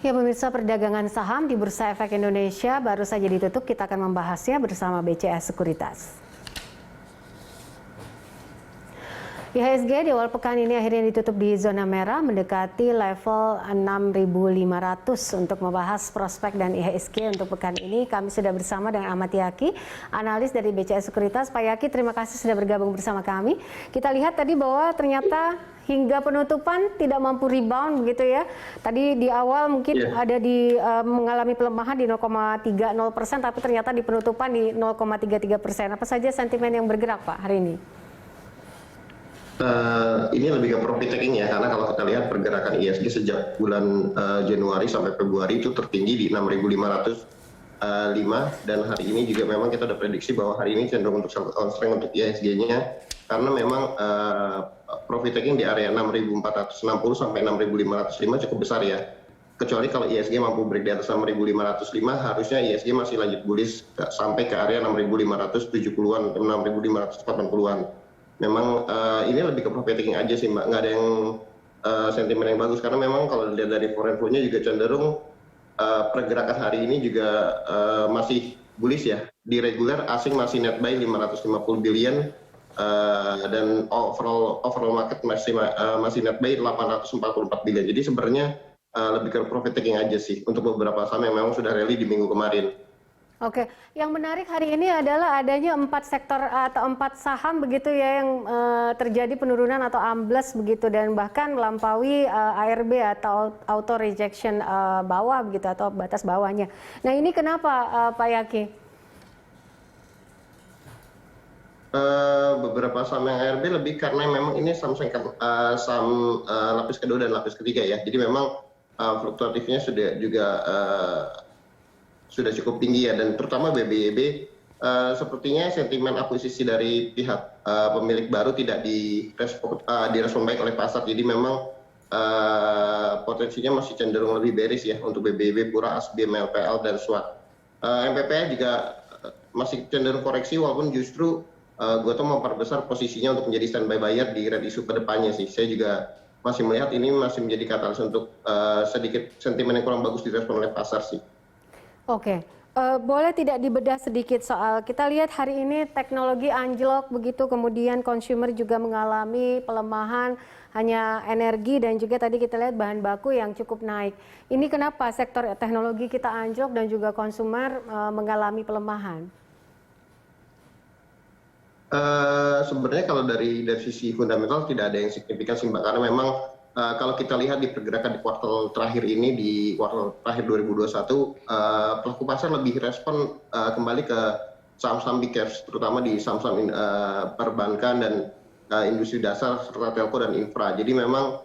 Ya pemirsa, perdagangan saham di Bursa Efek Indonesia baru saja ditutup. Kita akan membahasnya bersama BCA Sekuritas. IHSG di awal pekan ini akhirnya ditutup di zona merah mendekati level 6.500. Untuk membahas prospek dan IHSG untuk pekan ini, kami sudah bersama dengan Ahmad Yaki, analis dari BCA Sekuritas. Pak Yaki, terima kasih sudah bergabung bersama kami. Kita lihat tadi bahwa ternyata hingga penutupan tidak mampu rebound begitu ya. Tadi di awal mungkin ada mengalami pelemahan di 0,30%, tapi ternyata di penutupan di 0,33%. Apa saja sentimen yang bergerak Pak hari ini? Ini lebih ke profit taking ya, karena kalau kita lihat pergerakan IHSG sejak bulan Januari sampai Februari itu tertinggi di 6.505, dan hari ini juga memang kita ada prediksi bahwa hari ini cenderung untuk strength untuk IHSG-nya, karena memang profit taking di area 6.460 sampai 6.505 cukup besar ya. Kecuali kalau IHSG mampu break di atas 6.505, harusnya IHSG masih lanjut bullish sampai ke area 6.570-an, 6.580-an. Memang ini lebih ke profit taking aja sih Mbak, nggak ada yang sentimen yang bagus, karena memang kalau dilihat dari foreign flow-nya juga cenderung pergerakan hari ini juga masih bullish ya. Di reguler asing masih net buy 550 billion, dan overall market masih net buy 844 billion. Jadi sebenarnya lebih ke profit taking aja sih untuk beberapa saham yang memang sudah rally di minggu kemarin. Oke, yang menarik hari ini adalah adanya 4 sektor atau 4 saham begitu ya yang terjadi penurunan atau ambles begitu, dan bahkan melampaui ARB atau auto rejection bawah begitu atau batas bawahnya. Nah ini kenapa Pak Yaki? Beberapa saham yang ARB lebih karena memang ini saham lapis kedua dan lapis ketiga ya. Jadi memang fluktuatifnya sudah cukup tinggi ya, dan terutama BBYB sepertinya sentimen akuisisi dari pihak pemilik baru tidak direspon baik oleh pasar. Jadi memang potensinya masih cenderung lebih bearish ya untuk BBYB, Pura, ASBIM, LPL, dan SWAT. MPPA juga masih cenderung koreksi, walaupun justru Gotoh memperbesar posisinya untuk menjadi standby buyer di red issue ke depannya sih. Saya juga masih melihat ini masih menjadi katalis untuk sedikit sentimen yang kurang bagus direspon oleh pasar sih. Oke, boleh tidak dibedah sedikit soal, kita lihat hari ini teknologi anjlok begitu, kemudian consumer juga mengalami pelemahan, hanya energi dan juga tadi kita lihat bahan baku yang cukup naik. Ini kenapa sektor teknologi kita anjlok dan juga konsumer mengalami pelemahan? Sebenarnya kalau dari sisi fundamental tidak ada yang signifikan sih Mbak, karena memang kalau kita lihat di pergerakan di kuartal terakhir ini, di kuartal terakhir 2021, pelaku pasar lebih respon kembali ke saham-saham big caps, terutama di saham-saham perbankan dan industri dasar serta telco dan infra. Jadi memang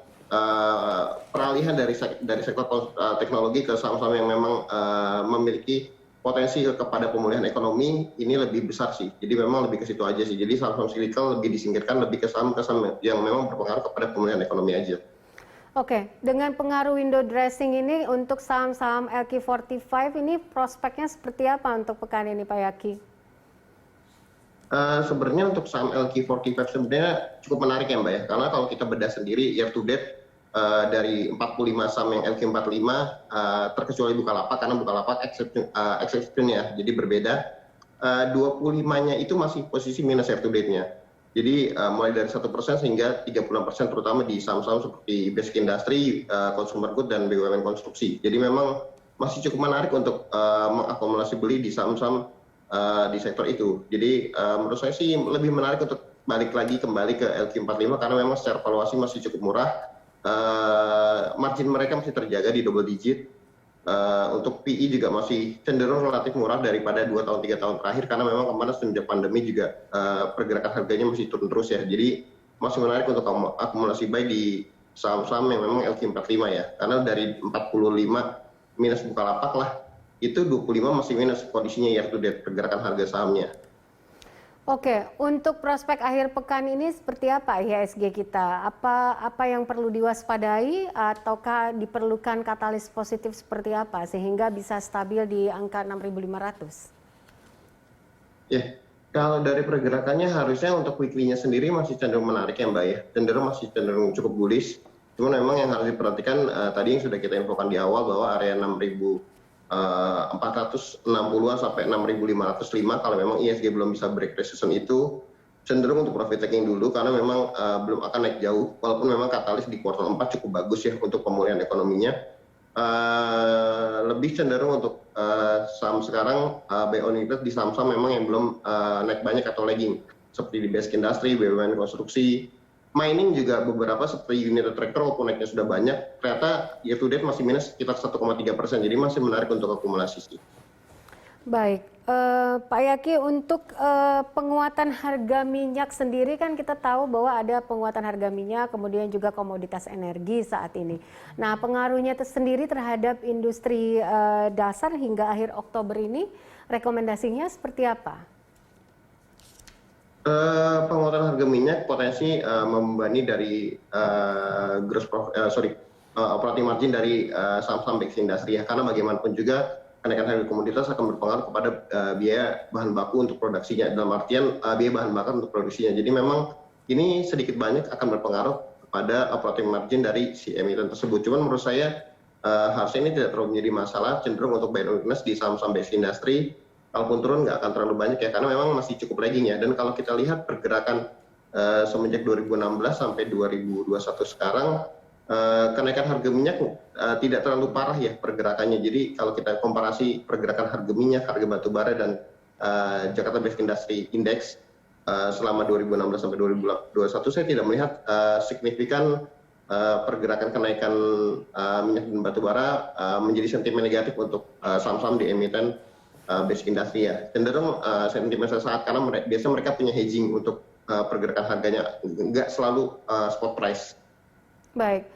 peralihan dari sektor teknologi ke saham-saham yang memang memiliki potensi kepada pemulihan ekonomi ini lebih besar sih. Jadi memang lebih ke situ aja sih. Jadi saham-saham cyclical lebih disingkirkan, lebih ke saham yang memang berpengaruh kepada pemulihan ekonomi aja. Oke, dengan pengaruh window dressing ini untuk saham-saham LQ45 ini prospeknya seperti apa untuk pekan ini Pak Yaki? Sebenarnya untuk saham LQ45 sebenarnya cukup menarik ya Mbak ya, karena kalau kita bedah sendiri year to date dari 45 saham yang LQ45 terkecuali Bukalapak, karena Bukalapak exception ya, jadi berbeda. 25-nya itu masih posisi minus year to date-nya. Jadi mulai dari 1% hingga 36%, terutama di saham-saham seperti Basic Industry, Consumer Good, dan BUMN Konstruksi. Jadi memang masih cukup menarik untuk mengakumulasi beli di saham-saham di sektor itu. Jadi menurut saya sih lebih menarik untuk kembali ke LQ45, karena memang secara valuasi masih cukup murah. Margin mereka masih terjaga di double digit. Untuk PE juga masih cenderung relatif murah daripada 2 tahun 3 tahun terakhir, karena memang kemarin sejak pandemi juga pergerakan harganya masih turun terus ya. Jadi masih menarik untuk akumulasi buy di saham-saham yang memang LQ45 ya, karena dari 45 minus Bukalapak lah, itu 25 masih minus kondisinya year to date pergerakan harga sahamnya. Oke, untuk prospek akhir pekan ini seperti apa IHSG kita? Apa yang perlu diwaspadai ataukah diperlukan katalis positif seperti apa sehingga bisa stabil di angka 6.500? Ya, kalau dari pergerakannya harusnya untuk weekly-nya sendiri masih cenderung menarik ya Mbak ya. Masih cenderung cukup bullish. Cuman memang yang harus diperhatikan tadi yang sudah kita infokan di awal bahwa area 6.460-an sampai 6.505 kalau memang ISG belum bisa break resistance itu cenderung untuk profit taking dulu karena memang belum akan naik jauh walaupun memang katalis di kuartal 4 cukup bagus ya untuk pemulihan ekonominya. Lebih cenderung untuk saham sekarang buy on interest di saham-saham memang yang belum naik banyak atau lagging seperti di basic industry, BUMN konstruksi, mining juga beberapa seperti United Tractor walaupun naiknya sudah banyak ternyata year to date masih minus sekitar 1,3%, jadi masih menarik untuk akumulasi sih. Baik, Pak Yaki, untuk penguatan harga minyak sendiri kan kita tahu bahwa ada penguatan harga minyak, kemudian juga komoditas energi saat ini. Nah, pengaruhnya sendiri terhadap industri dasar hingga akhir Oktober ini, rekomendasinya seperti apa? Penguatan harga minyak potensi membebani dari operating margin dari saham-saham basic industry ya, karena bagaimanapun juga kenaikan harga komoditas akan berpengaruh kepada biaya bahan baku untuk produksinya, dalam artian biaya bahan bakar untuk produksinya. Jadi memang ini sedikit banyak akan berpengaruh kepada operating margin dari si emiten tersebut. Cuman menurut saya harusnya ini tidak terlalu menjadi masalah, cenderung untuk buy on weakness di saham-saham basic industry. Kalaupun turun nggak akan terlalu banyak ya, karena memang masih cukup lagging ya. Dan kalau kita lihat pergerakan semenjak 2016 sampai 2021 sekarang, kenaikan harga minyak tidak terlalu parah ya pergerakannya. Jadi kalau kita komparasi pergerakan harga minyak, harga batu bara dan Jakarta Basic Industry Index selama 2016 sampai 2021, saya tidak melihat signifikan pergerakan kenaikan minyak dan batu bara menjadi sentimen negatif untuk saham-saham di emiten basic industry ya. Cenderung sentimen sesaat karena biasanya mereka punya hedging untuk pergerakan harganya, nggak selalu spot price. Baik,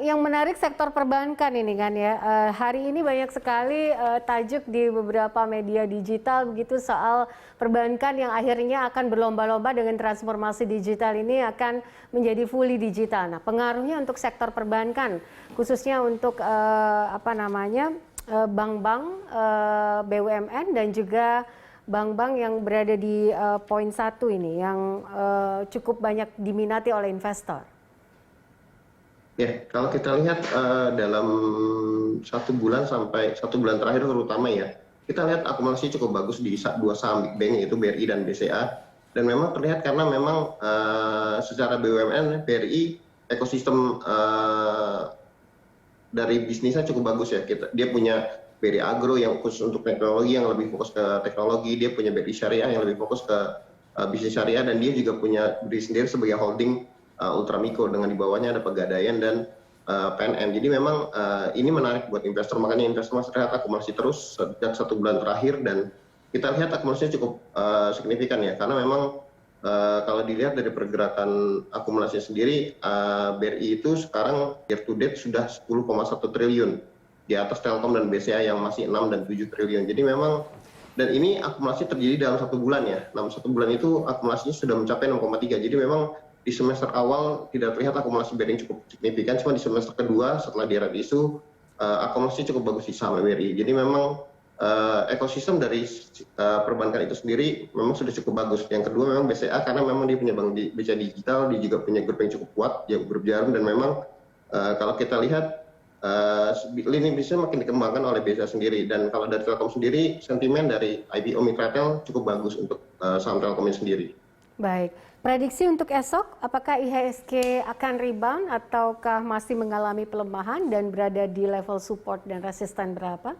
yang menarik sektor perbankan ini kan ya. Hari ini banyak sekali tajuk di beberapa media digital begitu soal perbankan yang akhirnya akan berlomba-lomba dengan transformasi digital ini akan menjadi fully digital. Nah, pengaruhnya untuk sektor perbankan, khususnya untuk bank-bank BUMN dan juga bank-bank yang berada di poin 1 ini yang cukup banyak diminati oleh investor. Ya, kalau kita lihat dalam 1 bulan sampai 1 bulan terakhir terutama ya, kita lihat akumulasi cukup bagus di dua saham big bank yaitu BRI dan BCA. Dan memang terlihat karena memang secara BUMN, BRI ekosistem dari bisnisnya cukup bagus ya. Dia punya BRI Agro yang khusus untuk teknologi, yang lebih fokus ke teknologi. Dia punya BRI Syariah yang lebih fokus ke bisnis syariah, dan dia juga punya diri sendiri sebagai holding Ultramikro dengan di bawahnya ada Pegadaian dan PNM. Jadi memang ini menarik buat investor, makanya investor masih terlihat akumulasi terus sejak 1 bulan terakhir, dan kita lihat akumulasinya cukup signifikan ya, karena memang kalau dilihat dari pergerakan akumulasi sendiri, BRI itu sekarang year to date sudah 10,1 triliun di atas Telkom dan BCA yang masih 6 dan 7 triliun. Jadi memang, dan ini akumulasi terjadi dalam 1 bulan ya. Dalam 1 bulan itu akumulasinya sudah mencapai 6,3. Jadi memang di semester awal tidak terlihat akumulasi BRI cukup signifikan, cuma di semester kedua setelah direct isu akumulasi cukup bagus di saham BRI. Jadi memang ekosistem dari perbankan itu sendiri memang sudah cukup bagus. Yang kedua memang BCA karena memang dia punya bank BCA digital, dia juga punya grup yang cukup kuat, ya grup Jarum, dan memang kalau kita lihat lini bisnisnya makin dikembangkan oleh BCA sendiri. Dan kalau dari Telkom sendiri, sentimen dari IPO Mitratel cukup bagus untuk saham Telkom ini sendiri. Baik, prediksi untuk esok, apakah IHSG akan rebound ataukah masih mengalami pelemahan dan berada di level support dan resisten berapa?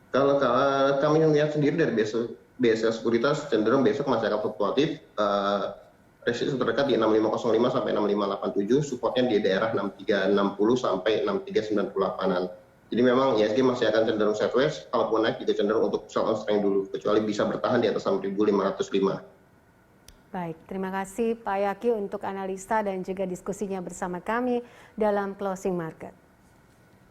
Kalau kami lihat sendiri dari BSA Sekuritas, cenderung besok masih akan fluktuatif. Resistance terdekat di 6505 sampai 6587, supportnya di daerah 6360 sampai 6398-an. Jadi memang IHSG masih akan cenderung sideways, kalaupun naik juga cenderung untuk sell on strength dulu, kecuali bisa bertahan di atas 6.505. Baik, terima kasih Pak Yaki untuk analisa dan juga diskusinya bersama kami dalam Closing Market.